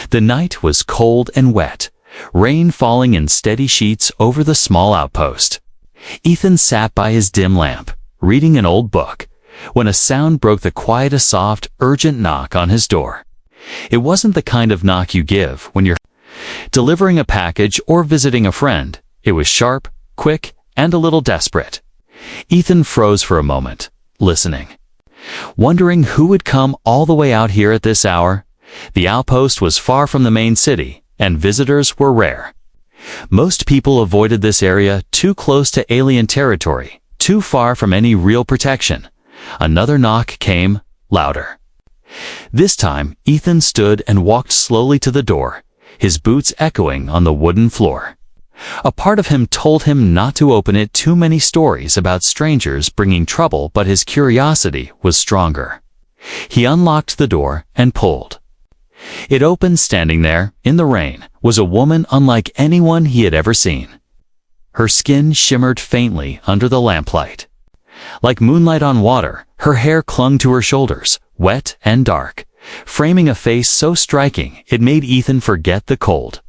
The night was cold and wet, rain falling in steady sheets over the small outpost. Ethan sat by his dim lamp, reading an old book, when a sound broke the quiet, a soft, urgent knock on his door. It wasn't the kind of knock you give when you're delivering a package or visiting a friend. It was sharp, quick, and a little desperate. Ethan froze for a moment, listening, wondering who would come all the way out here at this hour. The outpost was far from the main city, and visitors were rare. Most people avoided this area, too close to alien territory, too far from any real protection. Another knock came, louder. This time, Ethan stood and walked slowly to the door, his boots echoing on the wooden floor. A part of him told him not to open it. Too many stories about strangers bringing trouble, but his curiosity was stronger. He unlocked the door and pulled. It opened. Standing there, in the rain, was a woman unlike anyone he had ever seen. Her skin shimmered faintly under the lamplight. Like moonlight on water, her hair clung to her shoulders, wet and dark, framing a face so striking it made Ethan forget the cold.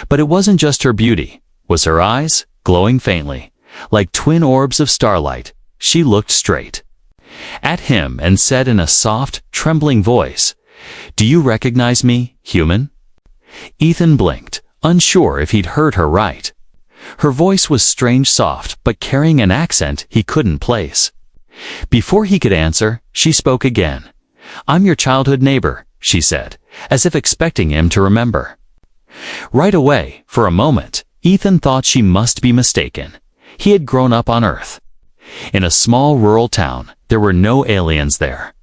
But it wasn't just her beauty, was her eyes, glowing faintly, like twin orbs of starlight. She looked straight at him and said in a soft, trembling voice, "Do you recognize me, human?" Ethan blinked, unsure if he'd heard her right. Her voice was strange, soft, but carrying an accent he couldn't place. Before he could answer, she spoke again. "I'm your childhood neighbor," she said, as if expecting him to remember. Right away, for a moment, Ethan thought she must be mistaken. He had grown up on Earth. In a small rural town, there were no aliens there.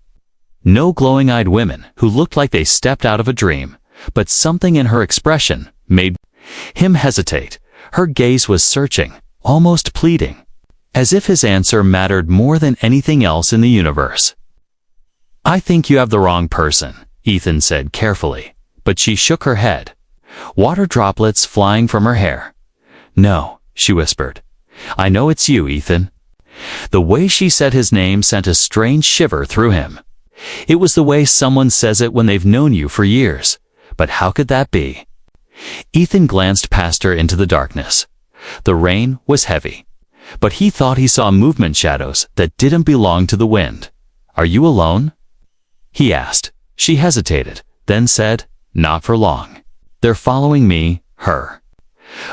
No glowing-eyed women who looked like they stepped out of a dream, but something in her expression made him hesitate. Her gaze was searching, almost pleading, as if his answer mattered more than anything else in the universe. "I think you have the wrong person," Ethan said carefully, but she shook her head, water droplets flying from her hair. "No," she whispered. "I know it's you, Ethan." The way she said his name sent a strange shiver through him. It was the way someone says it when they've known you for years. But how could that be? Ethan glanced past her into the darkness. The rain was heavy, but he thought he saw movement, shadows that didn't belong to the wind. "Are you alone?" he asked. She hesitated, then said, "Not for long. They're following me." Her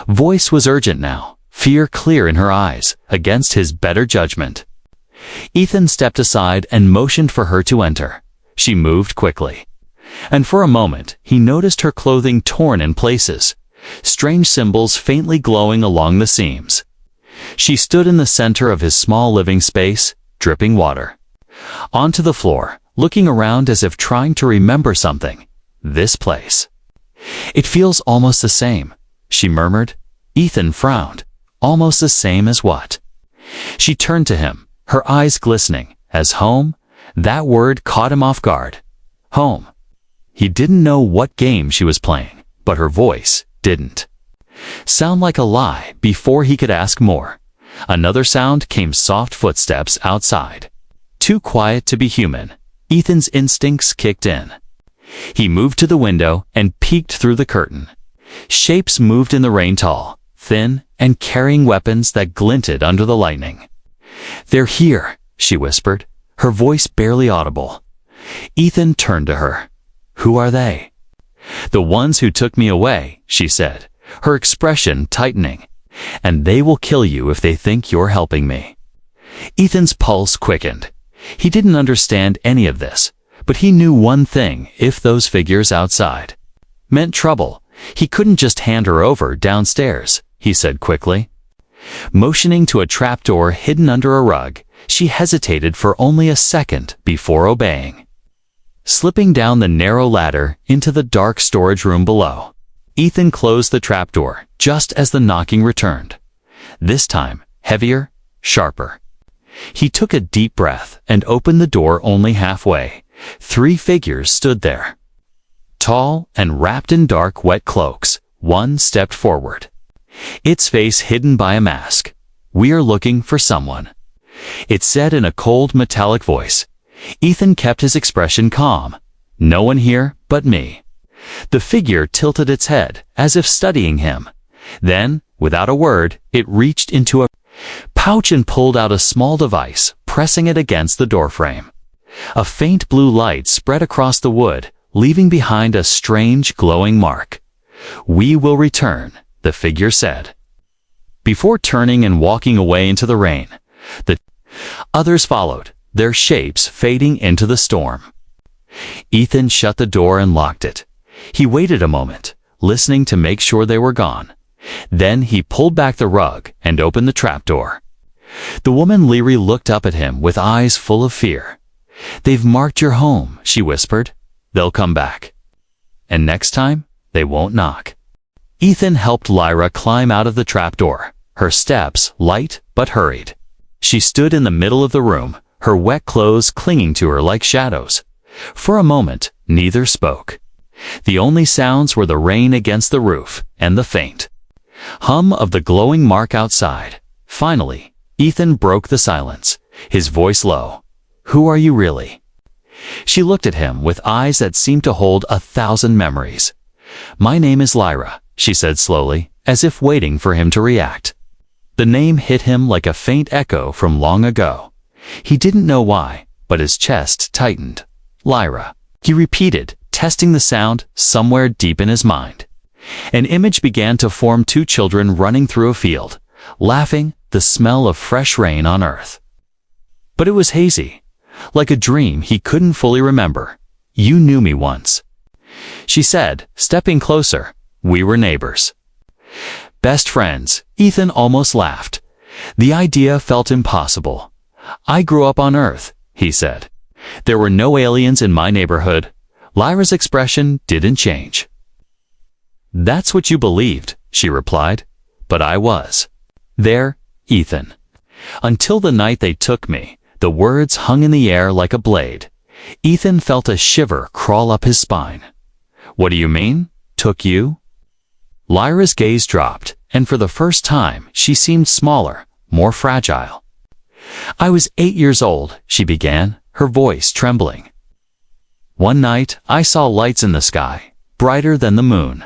voice was urgent now, fear clear in her eyes, against his better judgment. Ethan stepped aside and motioned for her to enter. She moved quickly. And for a moment, he noticed her clothing torn in places, strange symbols faintly glowing along the seams. She stood in the center of his small living space, dripping water onto the floor, looking around as if trying to remember something. "This place. It feels almost the same," she murmured. Ethan frowned. "Almost the same as what?" She turned to him, her eyes glistening. "As home?" That word caught him off guard. Home. He didn't know what game she was playing, but her voice didn't sound like a lie. Before he could ask more, another sound came, soft footsteps outside. Too quiet to be human, Ethan's instincts kicked in. He moved to the window and peeked through the curtain. Shapes moved in the rain, tall, thin, and carrying weapons that glinted under the lightning. "They're here," she whispered, her voice barely audible. Ethan turned to her. "Who are they?" "The ones who took me away," she said, her expression tightening. "And they will kill you if they think you're helping me." Ethan's pulse quickened. He didn't understand any of this, but he knew one thing: if those figures outside meant trouble, he couldn't just hand her over downstairs. He said quickly. Motioning to a trapdoor hidden under a rug, she hesitated for only a second before obeying. Slipping down the narrow ladder into the dark storage room below, Ethan closed the trapdoor just as the knocking returned. This time, heavier, sharper. He took a deep breath and opened the door only halfway. 3 figures stood there. Tall and wrapped in dark, wet cloaks, one stepped forward, its face hidden by a mask. "We are looking for someone," it said in a cold, metallic voice. Ethan kept his expression calm. "No one here but me." The figure tilted its head, as if studying him. Then, without a word, it reached into a pouch and pulled out a small device, pressing it against the doorframe. A faint blue light spread across the wood, leaving behind a strange, glowing mark. "We will return," the figure said. Before turning and walking away into the rain, the others followed, their shapes fading into the storm. Ethan shut the door and locked it. He waited a moment, listening to make sure they were gone. Then he pulled back the rug and opened the trapdoor. The woman Leary looked up at him with eyes full of fear. "They've marked your home," she whispered. "They'll come back. And next time, they won't knock." Ethan helped Lyra climb out of the trapdoor, her steps light but hurried. She stood in the middle of the room, her wet clothes clinging to her like shadows. For a moment, neither spoke. The only sounds were the rain against the roof and the faint hum of the glowing mark outside. Finally, Ethan broke the silence, his voice low. "Who are you really?" She looked at him with eyes that seemed to hold 1,000 memories. "My name is Lyra," she said slowly, as if waiting for him to react. The name hit him like a faint echo from long ago. He didn't know why, but his chest tightened. "Lyra," he repeated, testing the sound somewhere deep in his mind. An image began to form, 2 children running through a field, laughing, the smell of fresh rain on earth. But it was hazy, like a dream he couldn't fully remember. "You knew me once," she said, stepping closer. "We were neighbors." "Best friends," Ethan almost laughed. The idea felt impossible. "I grew up on Earth," he said. "There were no aliens in my neighborhood." Lyra's expression didn't change. "That's what you believed," she replied. "But I was there, Ethan. Until the night they took me." The words hung in the air like a blade. Ethan felt a shiver crawl up his spine. "What do you mean, took you?" Lyra's gaze dropped, and for the first time she seemed smaller, more fragile. "I was 8 years old," she began, her voice trembling. "One night I saw lights in the sky, brighter than the moon.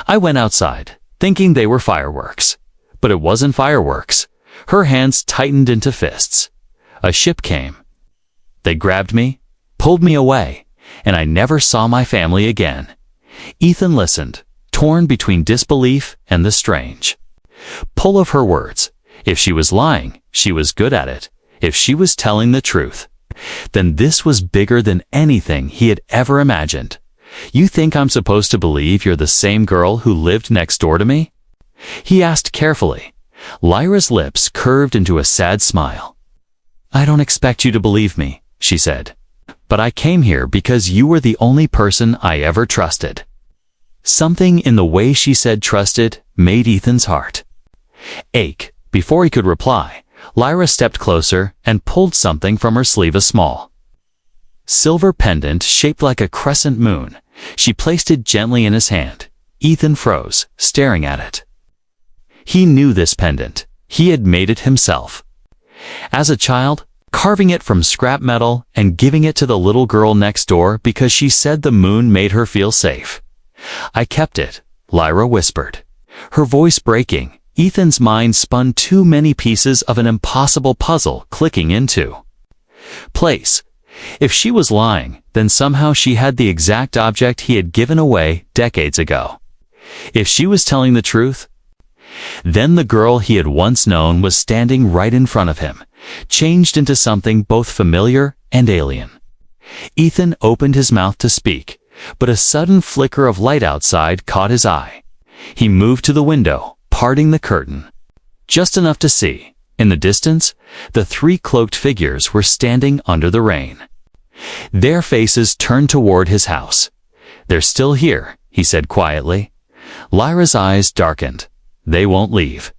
I went outside, thinking they were fireworks. But it wasn't fireworks." Her hands tightened into fists. "A ship came. They grabbed me, pulled me away, and I never saw my family again." Ethan listened, torn between disbelief and the strange pull of her words. If she was lying, she was good at it. If she was telling the truth, then this was bigger than anything he had ever imagined. "You think I'm supposed to believe you're the same girl who lived next door to me?" he asked carefully. Lyra's lips curved into a sad smile. "I don't expect you to believe me," she said. "But I came here because you were the only person I ever trusted." Something in the way she said trusted made Ethan's heart ache. Before he could reply, Lyra stepped closer and pulled something from her sleeve, a small silver pendant shaped like a crescent moon. She placed it gently in his hand. Ethan froze, staring at it. He knew this pendant. He had made it himself. As a child, carving it from scrap metal and giving it to the little girl next door because she said the moon made her feel safe. "I kept it," Lyra whispered, her voice breaking. Ethan's mind spun too many pieces of an impossible puzzle clicking into place. If she was lying, then somehow she had the exact object he had given away decades ago. If she was telling the truth, then the girl he had once known was standing right in front of him, changed into something both familiar and alien. Ethan opened his mouth to speak, but a sudden flicker of light outside caught his eye. He moved to the window, parting the curtain, just enough to see. In the distance, the 3 cloaked figures were standing under the rain. Their faces turned toward his house. "They're still here," he said quietly. Lyra's eyes darkened. "They won't leave.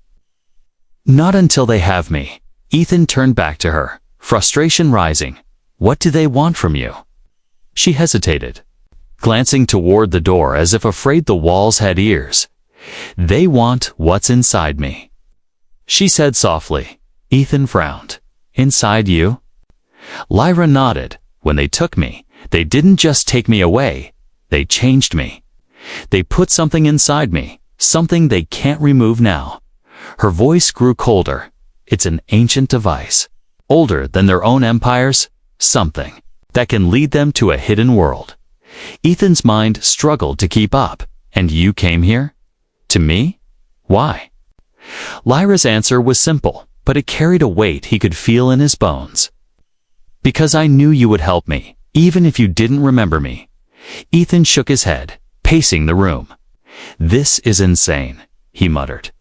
Not until they have me." Ethan turned back to her, frustration rising. "What do they want from you?" She hesitated, glancing toward the door as if afraid the walls had ears. "They want what's inside me," she said softly. Ethan frowned. "Inside you?" Lyra nodded. "When they took me, they didn't just take me away. They changed me. They put something inside me, something they can't remove now. Her voice grew colder. It's an ancient device, older than their own empires, something that can lead them to a hidden world. Ethan's mind struggled to keep up. And you came here? To me? Why? Lyra's answer was simple, but it carried a weight he could feel in his bones. Because I knew you would help me, even if you didn't remember me. Ethan shook his head, pacing the room. This is insane, he muttered.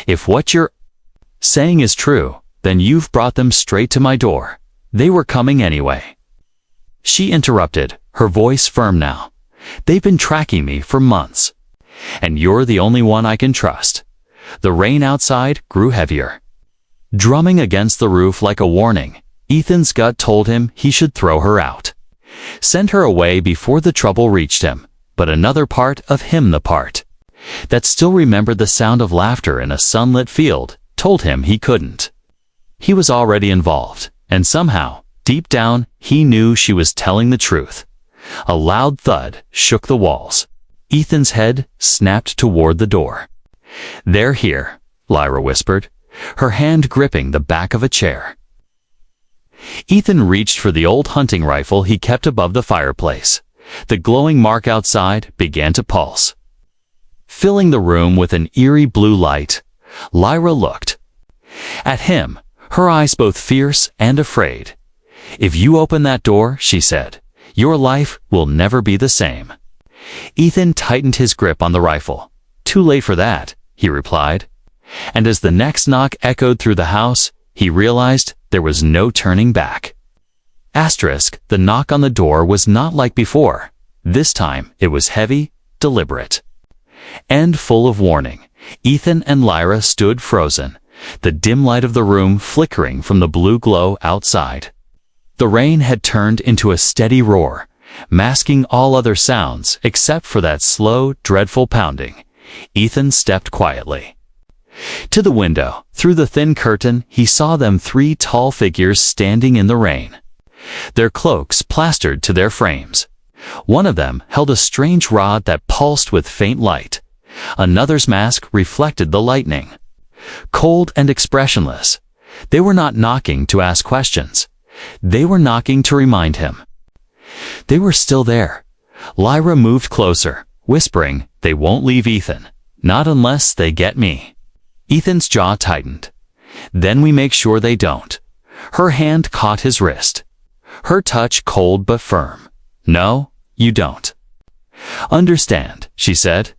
If what you're saying is true, then you've brought them straight to my door. They were coming anyway. She interrupted, her voice firm now. They've been tracking me for months. And you're the only one I can trust. The rain outside grew heavier, drumming against the roof like a warning. Ethan's gut told him he should throw her out, send her away before the trouble reached him. But another part of him, the part that still remembered the sound of laughter in a sunlit field, told him he couldn't. He was already involved, and somehow, deep down, he knew she was telling the truth. A loud thud shook the walls. Ethan's head snapped toward the door. They're here, Lyra whispered, her hand gripping the back of a chair. Ethan reached for the old hunting rifle he kept above the fireplace. The glowing mark outside began to pulse, filling the room with an eerie blue light. Lyra looked at him, her eyes both fierce and afraid. If you open that door, she said, your life will never be the same. Ethan tightened his grip on the rifle. Too late for that, he replied. And as the next knock echoed through the house, he realized there was no turning back. Asterisk, the knock on the door was not like before. This time, it was heavy, deliberate, and full of warning. Ethan and Lyra stood frozen, the dim light of the room flickering from the blue glow outside. The rain had turned into a steady roar, masking all other sounds except for that slow, dreadful pounding. Ethan stepped quietly to the window. Through the thin curtain, he saw them, three tall figures standing in the rain, their cloaks plastered to their frames. One of them held a strange rod that pulsed with faint light. Another's mask reflected the lightning. Cold and expressionless, they were not knocking to ask questions. They were knocking to remind him they were still there. Lyra moved closer, whispering, they won't leave Ethan. Not unless they get me. Ethan's jaw tightened. Then we make sure they don't. Her hand caught his wrist, her touch cold but firm. No, you don't understand, she said.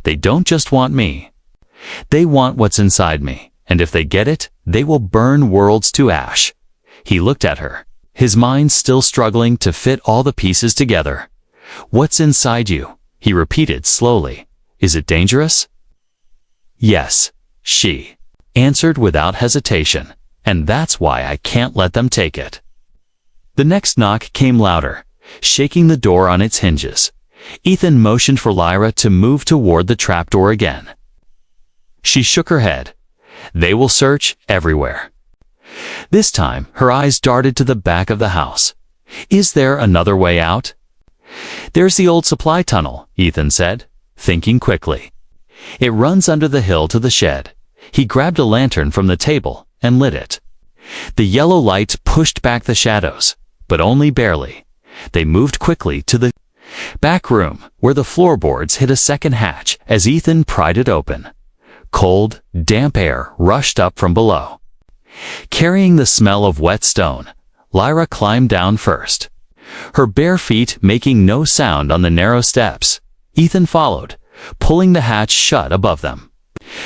They don't just want me. They want what's inside me, and if they get it, they will burn worlds to ash. He looked at her, his mind still struggling to fit all the pieces together. What's inside you? He repeated slowly. Is it dangerous? Yes, she answered without hesitation, and that's why I can't let them take it. The next knock came louder, shaking the door on its hinges. Ethan motioned for Lyra to move toward the trapdoor again. She shook her head. They will search everywhere. This time, her eyes darted to the back of the house. Is there another way out? There's the old supply tunnel, Ethan said, thinking quickly. It runs under the hill to the shed. He grabbed a lantern from the table and lit it. The yellow light pushed back the shadows, but only barely. They moved quickly to the back room, where the floorboards hid a second hatch as Ethan pried it open. Cold, damp air rushed up from below, carrying the smell of wet stone. Lyra climbed down first, her bare feet making no sound on the narrow steps. Ethan followed, pulling the hatch shut above them.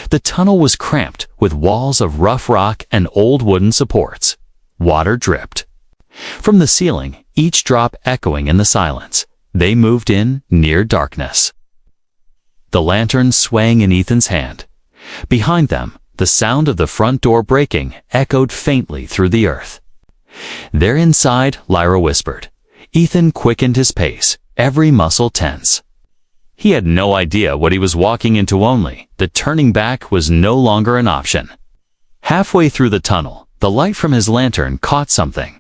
The tunnel was cramped with walls of rough rock and old wooden supports. Water dripped from the ceiling, each drop echoing in the silence. They moved in near darkness, the lantern swaying in Ethan's hand. Behind them, the sound of the front door breaking echoed faintly through the earth. They're inside, Lyra whispered. Ethan quickened his pace, every muscle tense. He had no idea what he was walking into, only that turning back was no longer an option. Halfway through the tunnel, the light from his lantern caught something.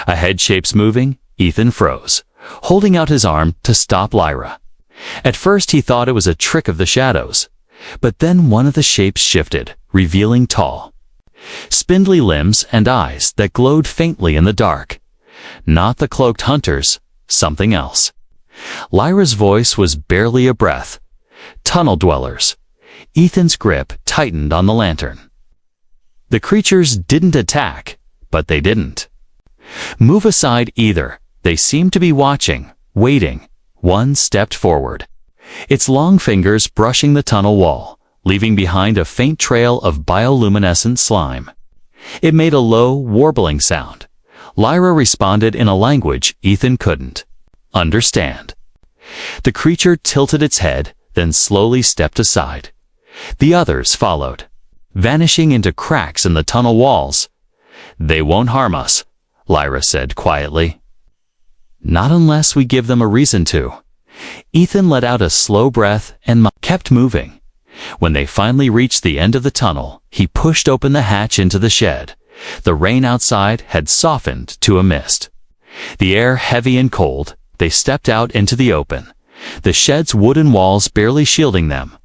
A head shape's moving. Ethan froze, holding out his arm to stop Lyra. At first he thought it was a trick of the shadows, but then one of the shapes shifted, revealing tall, spindly limbs and eyes that glowed faintly in the dark. Not the cloaked hunters, something else. Lyra's voice was barely a breath. Tunnel dwellers. Ethan's grip tightened on the lantern. The creatures didn't attack, but they didn't move aside either. They seemed to be watching, waiting. One stepped forward, its long fingers brushing the tunnel wall, leaving behind a faint trail of bioluminescent slime. It made a low, warbling sound. Lyra responded in a language Ethan couldn't understand. The creature tilted its head, then slowly stepped aside. The others followed, vanishing into cracks in the tunnel walls. "They won't harm us," Lyra said quietly. "Not unless we give them a reason to." Ethan let out a slow breath and kept moving. When they finally reached the end of the tunnel, he pushed open the hatch into the shed. The rain outside had softened to a mist. The air heavy and cold, they stepped out into the open, the shed's wooden walls barely shielding them.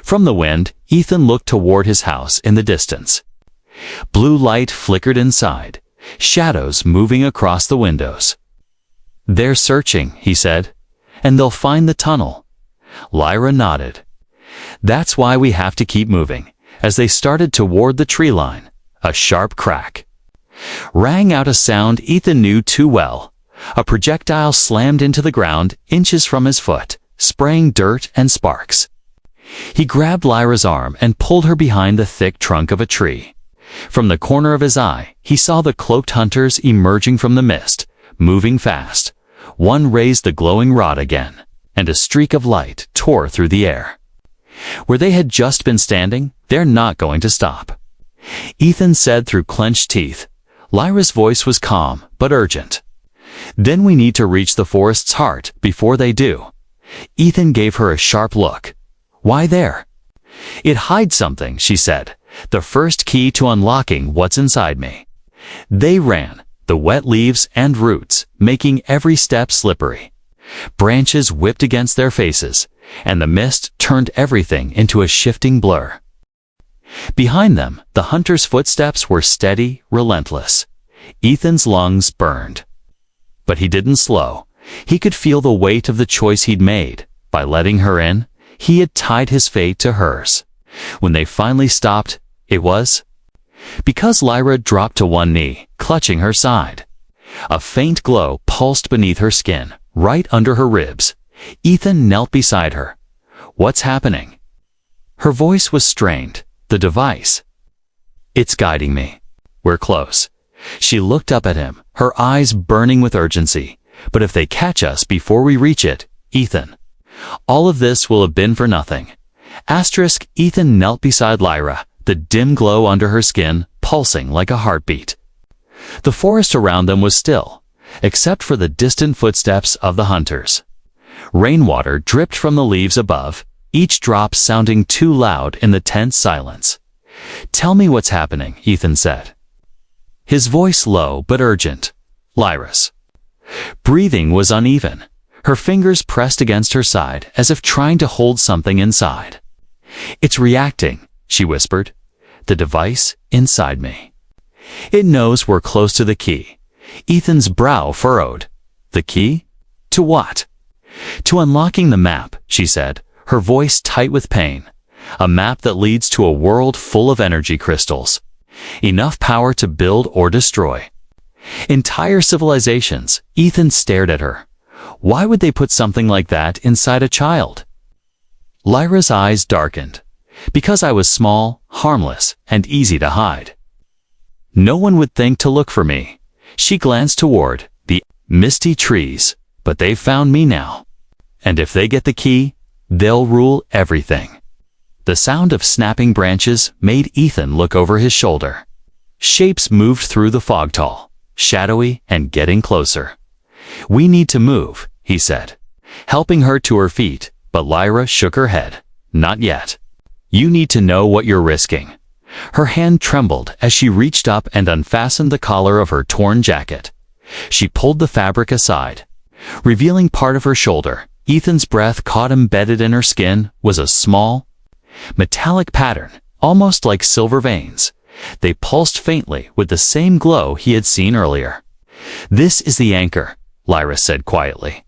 From the wind, Ethan looked toward his house in the distance. Blue light flickered inside, shadows moving across the windows. "They're searching," he said, "and they'll find the tunnel." Lyra nodded. "That's why we have to keep moving." As they started toward the tree line, a sharp crack rang out, a sound Ethan knew too well. A projectile slammed into the ground inches from his foot, spraying dirt and sparks. He grabbed Lyra's arm and pulled her behind the thick trunk of a tree. From the corner of his eye, he saw the cloaked hunters emerging from the mist, moving fast. One raised the glowing rod again, and a streak of light tore through the air. Where they had just been standing, they're not going to stop, Ethan said through clenched teeth. Lyra's voice was calm but urgent. "Then we need to reach the forest's heart before they do." Ethan gave her a sharp look. "Why there?" "It hides something," she said. "The first key to unlocking what's inside me." They ran, the wet leaves and roots making every step slippery. Branches whipped against their faces, and the mist turned everything into a shifting blur. Behind them, the hunter's footsteps were steady, relentless. Ethan's lungs burned. But he didn't slow. He could feel the weight of the choice he'd made. By letting her in, he had tied his fate to hers. When they finally stopped, it was because Lyra dropped to one knee, clutching her side. A faint glow pulsed beneath her skin, right under her ribs. Ethan knelt beside her. "What's happening?" Her voice was strained. "The device. It's guiding me. We're close." She looked up at him, her eyes burning with urgency. "But if they catch us before we reach it, Ethan, all of this will have been for nothing." Ethan knelt beside Lyra, the dim glow under her skin pulsing like a heartbeat. The forest around them was still, except for the distant footsteps of the hunters. Rainwater dripped from the leaves above, each drop sounding too loud in the tense silence. "Tell me what's happening," Ethan said, his voice low but urgent. Lyra's breathing was uneven. Her fingers pressed against her side as if trying to hold something inside. "It's reacting," she whispered. "The device inside me. It knows we're close to the key." Ethan's brow furrowed. "The key? To what?" "To unlocking the map," she said, her voice tight with pain. "A map that leads to a world full of energy crystals. Enough power to build or destroy entire civilizations." Ethan stared at her. Why would they put something like that inside a child? Lyra's eyes darkened. "Because I was small, harmless, and easy to hide. No one would think to look for me." She glanced toward the misty trees. "But they've found me now. And if they get the key, they'll rule everything." The sound of snapping branches made Ethan look over his shoulder. Shapes moved through the fog, tall, shadowy, and getting closer. "We need to move," he said, helping her to her feet, but Lyra shook her head. "Not yet. You need to know what you're risking." Her hand trembled as she reached up and unfastened the collar of her torn jacket. She pulled the fabric aside. Revealing part of her shoulder, Ethan's breath caught embedded in her skin was a small, metallic pattern, almost like silver veins. They pulsed faintly with the same glow he had seen earlier. "This is the anchor," Lyra said quietly.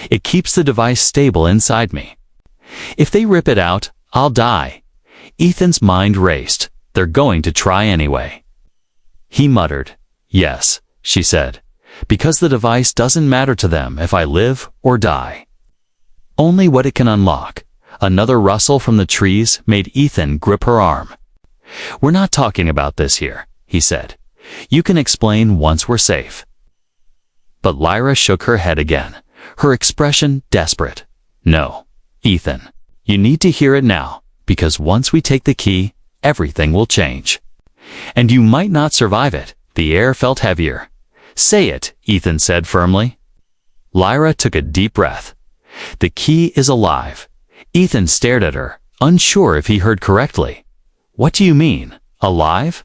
"It keeps the device stable inside me. If they rip it out, I'll die." Ethan's mind raced. "They're going to try anyway." He muttered. "Yes," she said, "because the device doesn't matter to them if I live or die. Only what it can unlock." Another rustle from the trees made Ethan grip her arm. "We're not talking about this here," he said. "You can explain once we're safe." But Lyra shook her head again, her expression desperate. "No, Ethan, you need to hear it now, because once we take the key, everything will change. And you might not survive it." The air felt heavier. "Say it," Ethan said firmly. Lyra took a deep breath. "The key is alive." Ethan stared at her, unsure if he heard correctly. "What do you mean, alive?"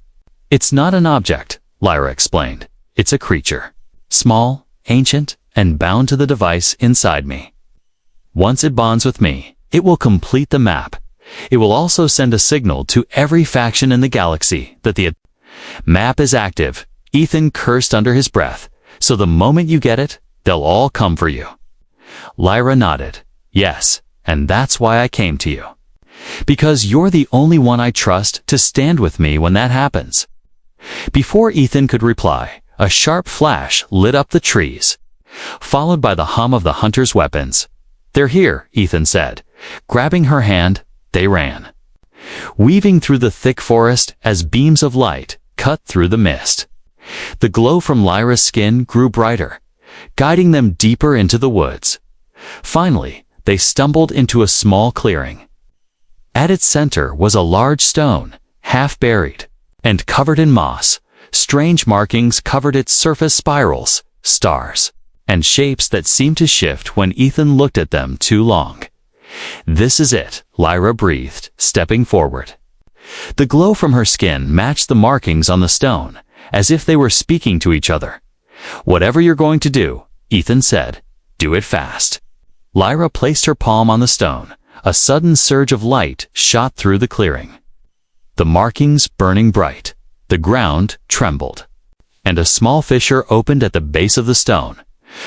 "It's not an object," Lyra explained. "It's a creature. Small, ancient, and bound to the device inside me. Once it bonds with me, it will complete the map. It will also send a signal to every faction in the galaxy that the map is active." Ethan cursed under his breath. "So the moment you get it, they'll all come for you." Lyra nodded. "Yes, and that's why I came to you. Because you're the only one I trust to stand with me when that happens." Before Ethan could reply, a sharp flash lit up the trees, followed by the hum of the hunter's weapons. "They're here," Ethan said. Grabbing her hand, they ran, weaving through the thick forest as beams of light cut through the mist. The glow from Lyra's skin grew brighter, guiding them deeper into the woods. Finally, they stumbled into a small clearing. At its center was a large stone, half buried and covered in moss. Strange markings covered its surface: spirals, stars, and shapes that seemed to shift when Ethan looked at them too long. "This is it," Lyra breathed, stepping forward. The glow from her skin matched the markings on the stone, as if they were speaking to each other. "Whatever you're going to do," Ethan said, "do it fast." Lyra placed her palm on the stone. A sudden surge of light shot through the clearing, the markings burning bright. The ground trembled, and a small fissure opened at the base of the stone.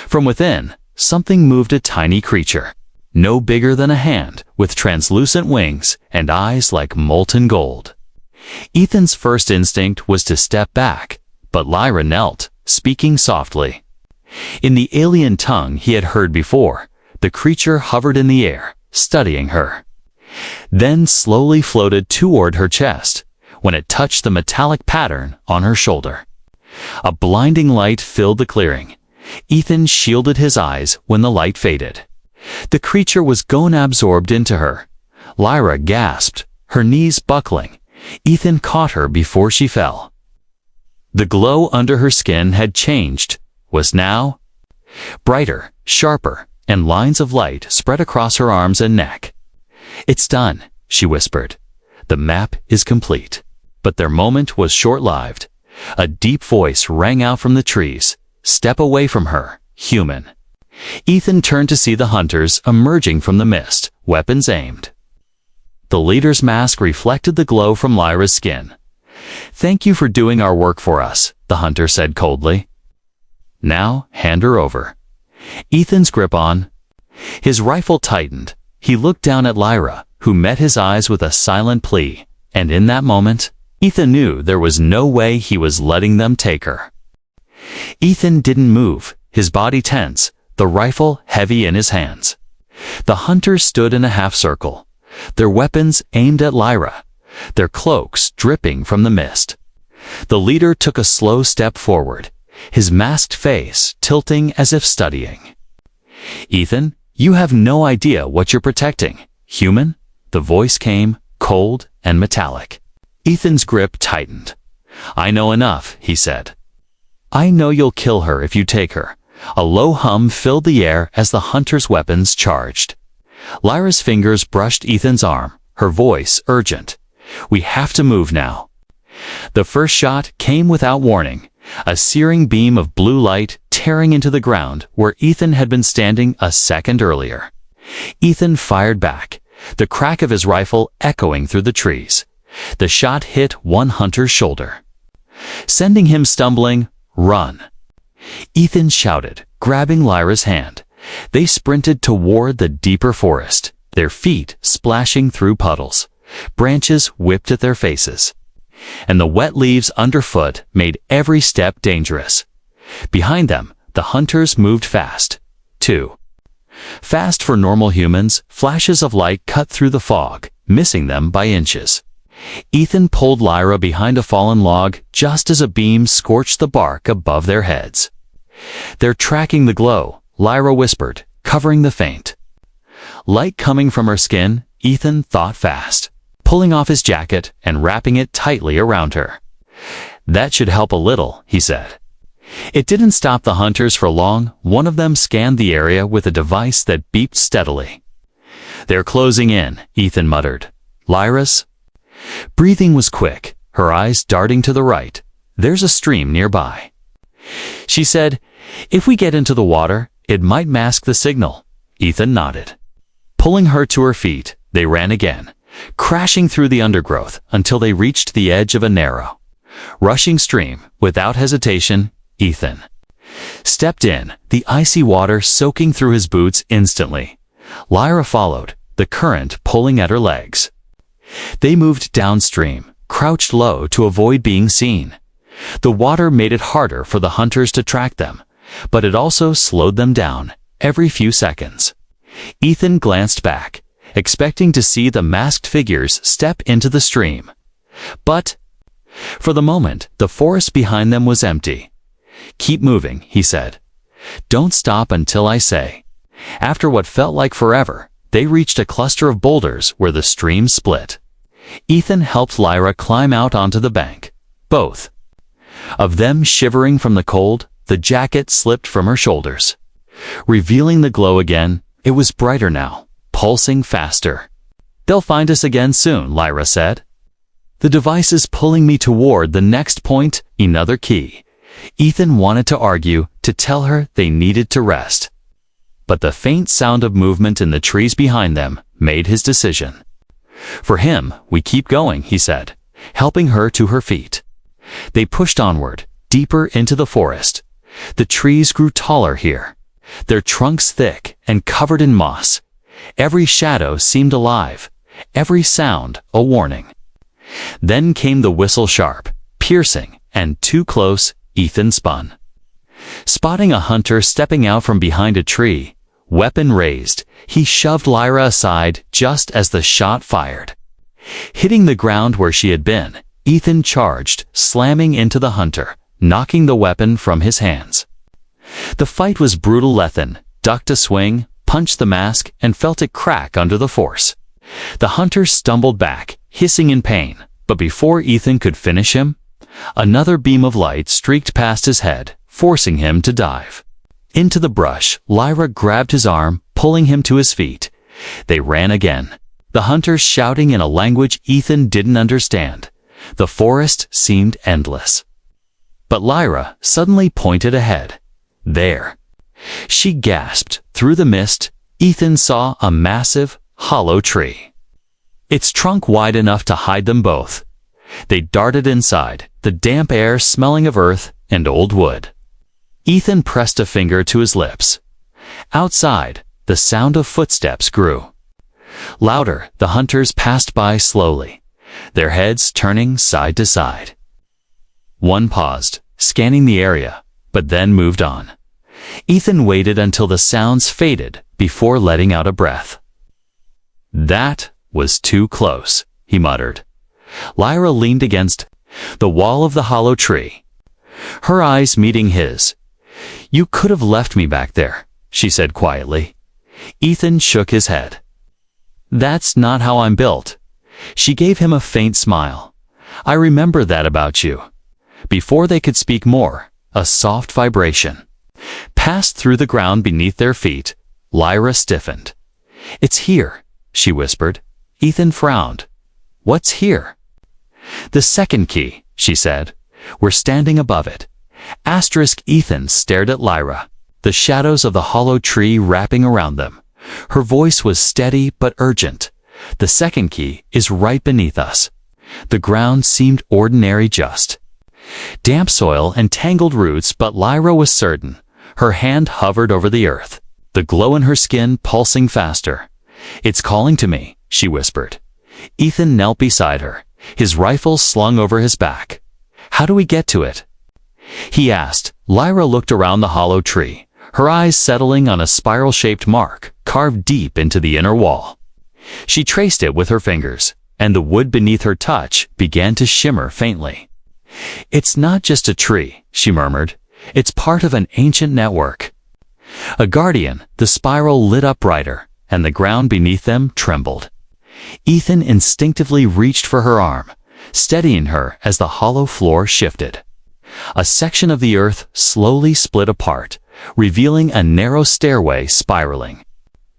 From within, something moved: a tiny creature, no bigger than a hand, with translucent wings and eyes like molten gold. Ethan's first instinct was to step back, but Lyra knelt, speaking softly. In the alien tongue he had heard before, the creature hovered in the air, studying her, then slowly floated toward her chest. When it touched the metallic pattern on her shoulder, a blinding light filled the clearing. Ethan shielded his eyes when the light faded. The creature was gone, absorbed into her. Lyra gasped, her knees buckling. Ethan caught her before she fell. The glow under her skin had changed, was now brighter, sharper, and lines of light spread across her arms and neck. "It's done," she whispered. "The map is complete." But their moment was short-lived. A deep voice rang out from the trees. "Step away from her, human." Ethan turned to see the hunters emerging from the mist, weapons aimed. The leader's mask reflected the glow from Lyra's skin. "Thank you for doing our work for us," the hunter said coldly. "Now, hand her over." Ethan's grip on his rifle tightened. He looked down at Lyra, who met his eyes with a silent plea, and in that moment, Ethan knew there was no way he was letting them take her. Ethan didn't move, his body tense, the rifle heavy in his hands. The hunters stood in a half-circle, their weapons aimed at Lyra, their cloaks dripping from the mist. The leader took a slow step forward, his masked face tilting as if studying. "Ethan, you have no idea what you're protecting, human." The voice came, cold and metallic. Ethan's grip tightened. "I know enough," he said. "I know you'll kill her if you take her." A low hum filled the air as the hunter's weapons charged. Lyra's fingers brushed Ethan's arm, her voice urgent. "We have to move now." The first shot came without warning, a searing beam of blue light tearing into the ground where Ethan had been standing a second earlier. Ethan fired back, the crack of his rifle echoing through the trees. The shot hit one hunter's shoulder, sending him stumbling. "Run!" Ethan shouted, grabbing Lyra's hand. They sprinted toward the deeper forest, their feet splashing through puddles. Branches whipped at their faces, and the wet leaves underfoot made every step dangerous. Behind them, the hunters moved fast, too. Fast for normal humans, flashes of light cut through the fog, missing them by inches. Ethan pulled Lyra behind a fallen log just as a beam scorched the bark above their heads. "They're tracking the glow," Lyra whispered, covering the faint light coming from her skin. Ethan thought fast, pulling off his jacket and wrapping it tightly around her. "That should help a little," he said. It didn't stop the hunters for long. One of them scanned the area with a device that beeped steadily. "They're closing in," Ethan muttered. "Lyra's?" Breathing was quick, her eyes darting to the right. "There's a stream nearby," she said. "If we get into the water, it might mask the signal." Ethan nodded. Pulling her to her feet, they ran again, crashing through the undergrowth until they reached the edge of a narrow, rushing stream. Without hesitation, Ethan stepped in, the icy water soaking through his boots instantly. Lyra followed, the current pulling at her legs. They moved downstream, crouched low to avoid being seen. The water made it harder for the hunters to track them, but it also slowed them down every few seconds. Ethan glanced back, expecting to see the masked figures step into the stream. But, for the moment, the forest behind them was empty. "Keep moving," he said. "Don't stop until I say." After what felt like forever, they reached a cluster of boulders where the stream split. Ethan helped Lyra climb out onto the bank, both of them shivering from the cold. The jacket slipped from her shoulders, revealing the glow again. It was brighter now, pulsing faster. "They'll find us again soon," Lyra said. "The device is pulling me toward the next point." Another key. Ethan wanted to argue, to tell her they needed to rest. But the faint sound of movement in the trees behind them made his decision. "For him, we keep going," he said, helping her to her feet. They pushed onward, deeper into the forest. The trees grew taller here, their trunks thick and covered in moss. Every shadow seemed alive, every sound a warning. Then came the whistle, sharp, piercing, and too close. Ethan spun, spotting a hunter stepping out from behind a tree. Weapon raised, he shoved Lyra aside just as the shot fired. Hitting the ground where she had been, Ethan charged, slamming into the hunter, knocking the weapon from his hands. The fight was brutal. Ethan ducked a swing, punched the mask, and felt it crack under the force. The hunter stumbled back, hissing in pain, but before Ethan could finish him, another beam of light streaked past his head, forcing him to dive into the brush. Lyra grabbed his arm, pulling him to his feet. They ran again, the hunters shouting in a language Ethan didn't understand. The forest seemed endless. But Lyra suddenly pointed ahead. "There!" she gasped. Through the mist, Ethan saw a massive, hollow tree, its trunk wide enough to hide them both. They darted inside, the damp air smelling of earth and old wood. Ethan pressed a finger to his lips. Outside, the sound of footsteps grew louder. The hunters passed by slowly, their heads turning side to side. One paused, scanning the area, but then moved on. Ethan waited until the sounds faded before letting out a breath. "That was too close," he muttered. Lyra leaned against the wall of the hollow tree, her eyes meeting his. "You could have left me back there," she said quietly. Ethan shook his head. "That's not how I'm built." She gave him a faint smile. "I remember that about you." Before they could speak more, a soft vibration passed through the ground beneath their feet. Lyra stiffened. "It's here," she whispered. Ethan frowned. "What's here?" "The second key," she said. "We're standing above it. Ethan stared at Lyra, the shadows of the hollow tree wrapping around them. Her voice was steady but urgent. The second key is right beneath us. The ground seemed ordinary, just damp soil and tangled roots, but Lyra was certain. Her hand hovered over the earth, the glow in her skin pulsing faster. "It's calling to me," she whispered. Ethan knelt beside her, his rifle slung over his back. "How do we get to it?" he asked. Lyra looked around the hollow tree, her eyes settling on a spiral-shaped mark carved deep into the inner wall. She traced it with her fingers, and the wood beneath her touch began to shimmer faintly. "It's not just a tree," she murmured. "It's part of an ancient network." A guardian, the spiral lit up brighter, and the ground beneath them trembled. Ethan instinctively reached for her arm, steadying her as the hollow floor shifted. A section of the earth slowly split apart, revealing a narrow stairway spiraling.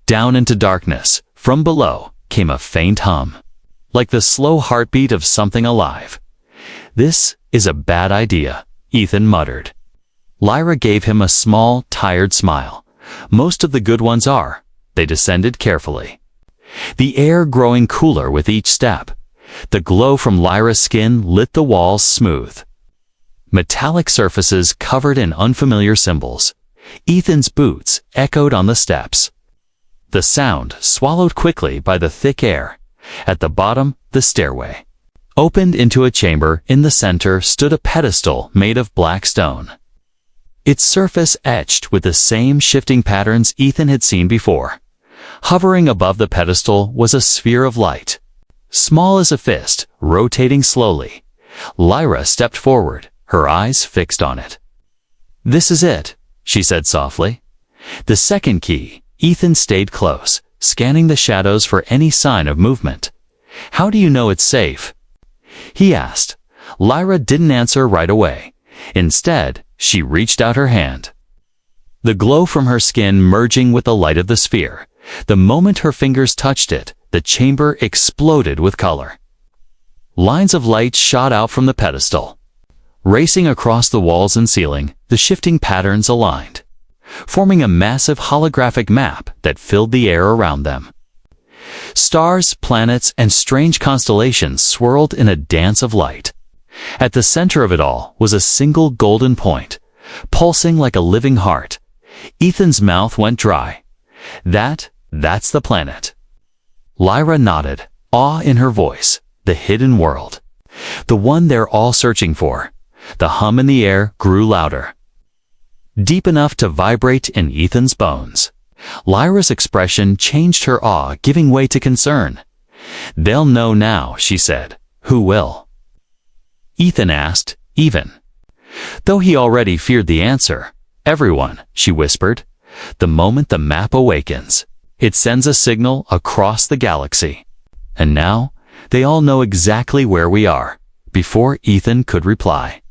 Down into darkness, from below, came a faint hum, like the slow heartbeat of something alive. "This is a bad idea," Ethan muttered. Lyra gave him a small, tired smile. "Most of the good ones are." They descended carefully, the air growing cooler with each step. The glow from Lyra's skin lit the walls smooth, metallic surfaces covered in unfamiliar symbols. Ethan's boots echoed on the steps, the sound swallowed quickly by the thick air. At the bottom, the stairway opened into a chamber. In the center stood a pedestal made of black stone, its surface etched with the same shifting patterns Ethan had seen before. Hovering above the pedestal was a sphere of light, small as a fist, rotating slowly. Lyra stepped forward, her eyes fixed on it. "This is it," she said softly. "The second key." Ethan stayed close, scanning the shadows for any sign of movement. "How do you know it's safe?" he asked. Lyra didn't answer right away. Instead, she reached out her hand, the glow from her skin merging with the light of the sphere. The moment her fingers touched it, the chamber exploded with color. Lines of light shot out from the pedestal, racing across the walls and ceiling. The shifting patterns aligned, forming a massive holographic map that filled the air around them. Stars, planets, and strange constellations swirled in a dance of light. At the center of it all was a single golden point, pulsing like a living heart. Ethan's mouth went dry. That's the planet." Lyra nodded, awe in her voice. "The hidden world. The one they're all searching for." The hum in the air grew louder, deep enough to vibrate in Ethan's bones. Lyra's expression changed, her awe giving way to concern. "They'll know now," she said. "Who will?" Ethan asked, even though he already feared the answer. "Everyone," she whispered. "The moment the map awakens, it sends a signal across the galaxy. And now, they all know exactly where we are." Before Ethan could reply,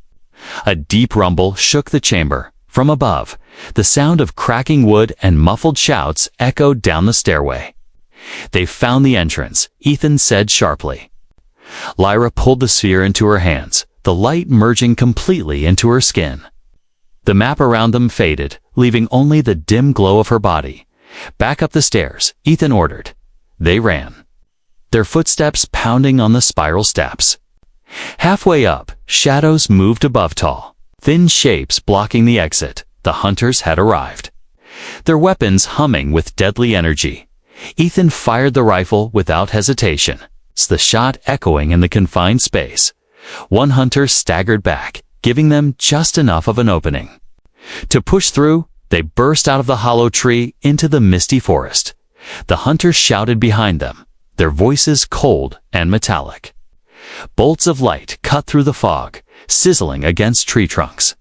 a deep rumble shook the chamber. From above, the sound of cracking wood and muffled shouts echoed down the stairway. "They've found the entrance," Ethan said sharply. Lyra pulled the sphere into her hands, the light merging completely into her skin. The map around them faded, leaving only the dim glow of her body. "Back up the stairs," Ethan ordered. They ran, their footsteps pounding on the spiral steps. Halfway up, shadows moved above tall, thin shapes blocking the exit. The hunters had arrived, their weapons humming with deadly energy. Ethan fired the rifle without hesitation, the shot echoing in the confined space. One hunter staggered back, giving them just enough of an opening to push through. They burst out of the hollow tree into the misty forest. The hunters shouted behind them, their voices cold and metallic. Bolts of light cut through the fog, sizzling against tree trunks.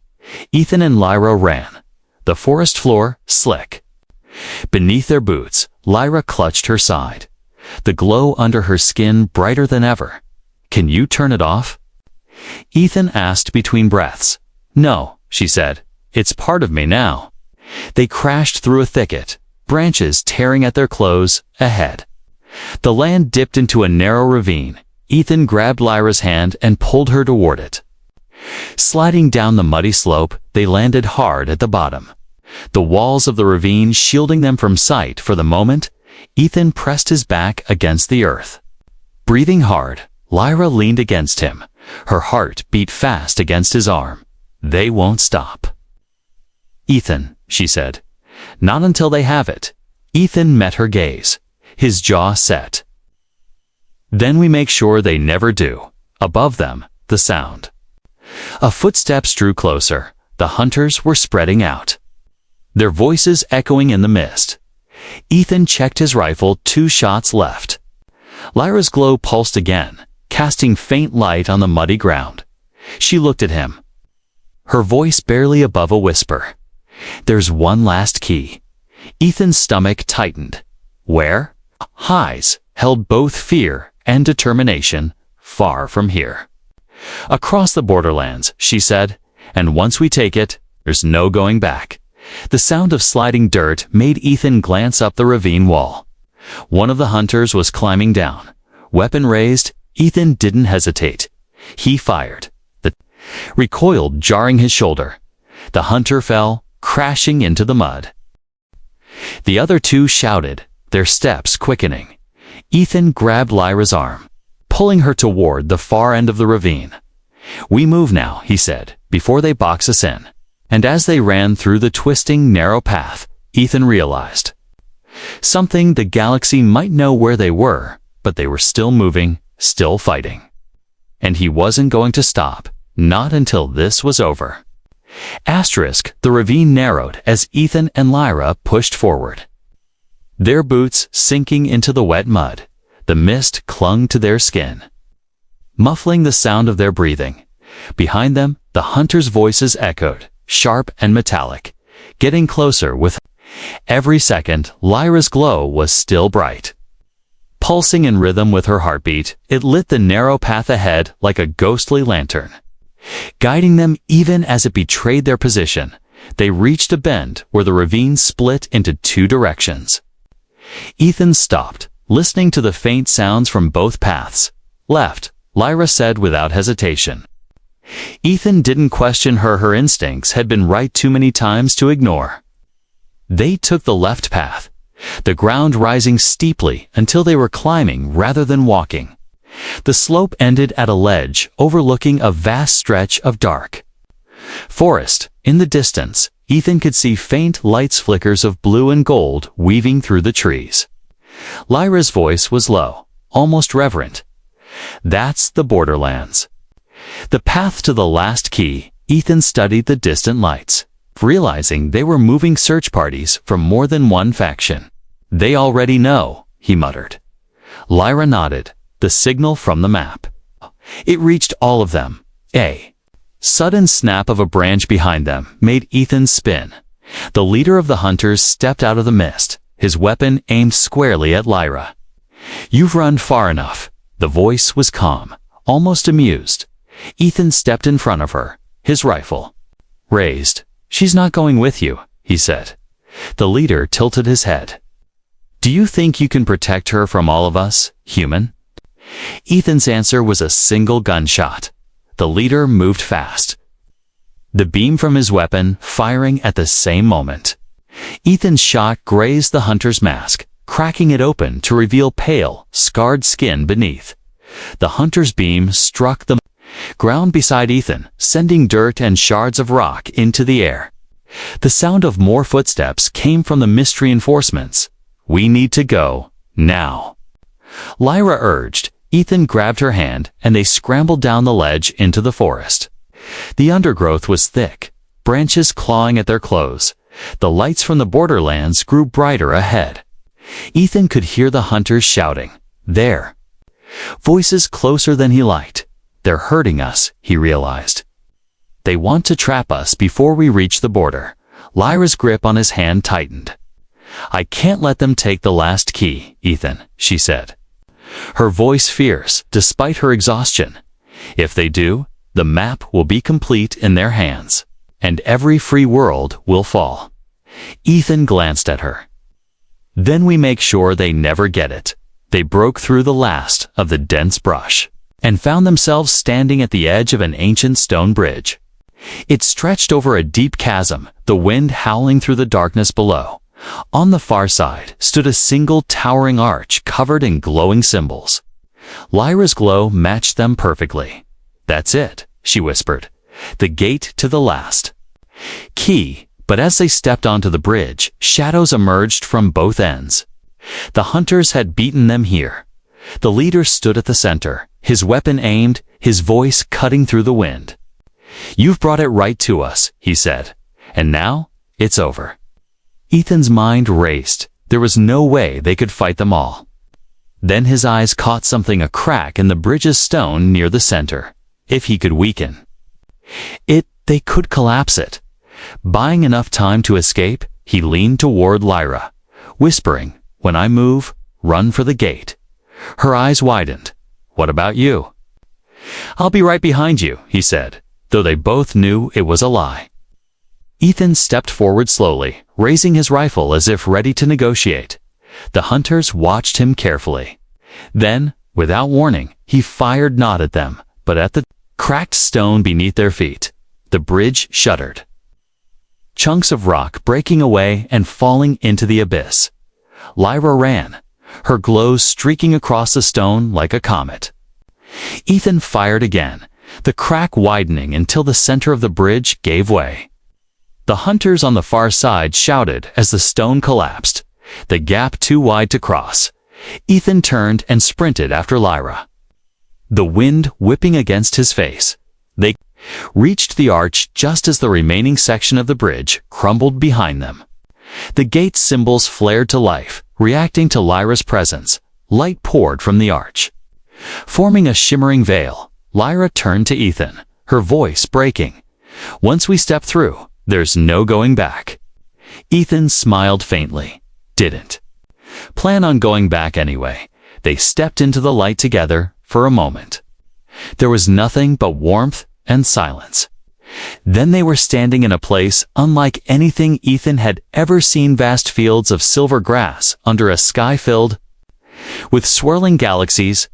Ethan and Lyra ran, the forest floor slick beneath their boots. Lyra clutched her side, the glow under her skin brighter than ever. "Can you turn it off?" Ethan asked between breaths. "No," she said. "It's part of me now." They crashed through a thicket, branches tearing at their clothes. Ahead, the land dipped into a narrow ravine. Ethan grabbed Lyra's hand and pulled her toward it. Sliding down the muddy slope, they landed hard at the bottom. The walls of the ravine shielding them from sight for the moment, Ethan pressed his back against the earth. Breathing hard, Lyra leaned against him. Her heart beat fast against his arm. They won't stop. "Ethan," she said. "Not until they have it." Ethan met her gaze, his jaw set. "Then we make sure they never do." Above them, the sound. Footsteps drew closer. The hunters were spreading out, their voices echoing in the mist. Ethan checked his rifle, 2 shots left. Lyra's glow pulsed again, casting faint light on the muddy ground. She looked at him, her voice barely above a whisper. "There's one last key." Ethan's stomach tightened. "Where?" Highs held both fear and determination. "Far from here. Across the borderlands," she said, "and once we take it, there's no going back." The sound of sliding dirt made Ethan glance up the ravine wall. One of the hunters was climbing down. Weapon raised, Ethan didn't hesitate. He fired. The recoiled, jarring his shoulder. The hunter fell, crashing into the mud. The other 2 shouted, their steps quickening. Ethan grabbed Lyra's arm, pulling her toward the far end of the ravine. "We move now," he said, "before they box us in." And as they ran through the twisting, narrow path, Ethan realized something: the galaxy might know where they were, but they were still moving, still fighting. And he wasn't going to stop, not until this was over. The ravine narrowed as Ethan and Lyra pushed forward, their boots sinking into the wet mud. The mist clung to their skin, muffling the sound of their breathing. Behind them, the hunters' voices echoed, sharp and metallic, getting closer with every second. Lyra's glow was still bright, pulsing in rhythm with her heartbeat. It lit the narrow path ahead like a ghostly lantern, guiding them even as it betrayed their position. They reached a bend where the ravine split into 2 directions. Ethan stopped, listening to the faint sounds from both paths. "Left," Lyra said without hesitation. Ethan didn't question her. Her instincts had been right too many times to ignore. They took the left path, the ground rising steeply until they were climbing rather than walking. The slope ended at a ledge overlooking a vast stretch of dark forest. In the distance, Ethan could see faint lights, flickers of blue and gold weaving through the trees. Lyra's voice was low, almost reverent. "That's the borderlands." The path to the last key. Ethan studied the distant lights, realizing they were moving search parties from more than one faction. "They already know," he muttered. Lyra nodded. The signal from the map. It reached all of them. A sudden snap of a branch behind them made Ethan spin. The leader of the hunters stepped out of the mist, his weapon aimed squarely at Lyra. "You've run far enough." The voice was calm, almost amused. Ethan stepped in front of her, his rifle raised. "She's not going with you," he said. The leader tilted his head. "Do you think you can protect her from all of us, human?" Ethan's answer was a single gunshot. The leader moved fast, the beam from his weapon firing at the same moment. Ethan's shot grazed the hunter's mask, cracking it open to reveal pale, scarred skin beneath. The hunter's beam struck the ground beside Ethan, sending dirt and shards of rock into the air. The sound of more footsteps came from the mist reinforcements. "We need to go, now," Lyra urged. Ethan grabbed her hand, and they scrambled down the ledge into the forest. The undergrowth was thick, branches clawing at their clothes. The lights from the borderlands grew brighter ahead. Ethan could hear the hunters shouting, "There!" Voices closer than he liked. "They're hurting us," he realized. "They want to trap us before we reach the border." Lyra's grip on his hand tightened. "I can't let them take the last key, Ethan," she said, her voice fierce despite her exhaustion. "If they do, the map will be complete in their hands, and every free world will fall." Ethan glanced at her. "Then we make sure they never get it." They broke through the last of the dense brush. and found themselves standing at the edge of an ancient stone bridge. It stretched over a deep chasm, the wind howling through the darkness below. On the far side stood a single towering arch covered in glowing symbols. Lyra's glow matched them perfectly. "That's it," she whispered. "The gate to the last key." But as they stepped onto the bridge, shadows emerged from both ends. The hunters had beaten them here. The leader stood at the center, his weapon aimed, his voice cutting through the wind. "You've brought it right to us," he said. "And now, it's over." Ethan's mind raced. There was no way they could fight them all. Then his eyes caught something, a crack in the bridge's stone near the center. If he could weaken it, they could collapse it. Buying enough time to escape, he leaned toward Lyra, whispering, "When I move, run for the gate." Her eyes widened. "What about you?" "I'll be right behind you," he said, though they both knew it was a lie. Ethan stepped forward slowly, raising his rifle as if ready to negotiate. The hunters watched him carefully. Then, without warning, he fired not at them, but at the cracked stone beneath their feet. The bridge shuddered, chunks of rock breaking away and falling into the abyss. Lyra ran, her glow streaking across the stone like a comet. Ethan fired again, the crack widening until the center of the bridge gave way. The hunters on the far side shouted as the stone collapsed, the gap too wide to cross. Ethan turned and sprinted after Lyra, the wind whipping against his face. They reached the arch just as the remaining section of the bridge crumbled behind them. The gate's symbols flared to life, reacting to Lyra's presence. Light poured from the arch, forming a shimmering veil. Lyra turned to Ethan, her voice breaking. "Once we step through, there's no going back." Ethan smiled faintly. Didn't plan on going back anyway. They stepped into the light together for a moment. There was nothing but warmth and silence. Then they were standing in a place unlike anything Ethan had ever seen, vast fields of silver grass under a sky filled with swirling galaxies.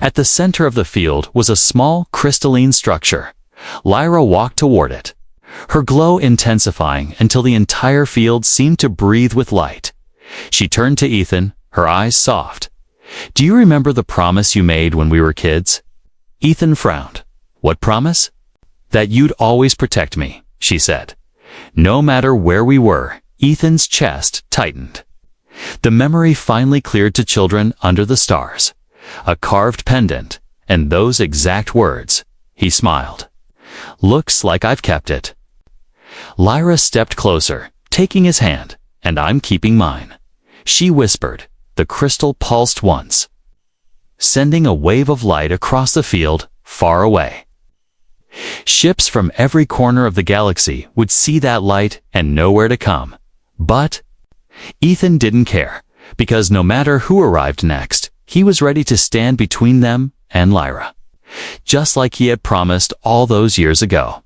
At the center of the field was a small crystalline structure. Lyra walked toward it, her glow intensifying until the entire field seemed to breathe with light. She turned to Ethan, her eyes soft. "Do you remember the promise you made when we were kids?" Ethan frowned. "What promise?" "That you'd always protect me," she said. No matter where we were. Ethan's chest tightened. The memory finally cleared to children under the stars. A carved pendant, and those exact words. He smiled. "Looks like I've kept it." Lyra stepped closer, taking his hand. "And I'm keeping mine," she whispered. The crystal pulsed once, sending a wave of light across the field, far away. Ships from every corner of the galaxy would see that light and know where to come. But Ethan didn't care, because no matter who arrived next, he was ready to stand between them and Lyra, just like he had promised all those years ago.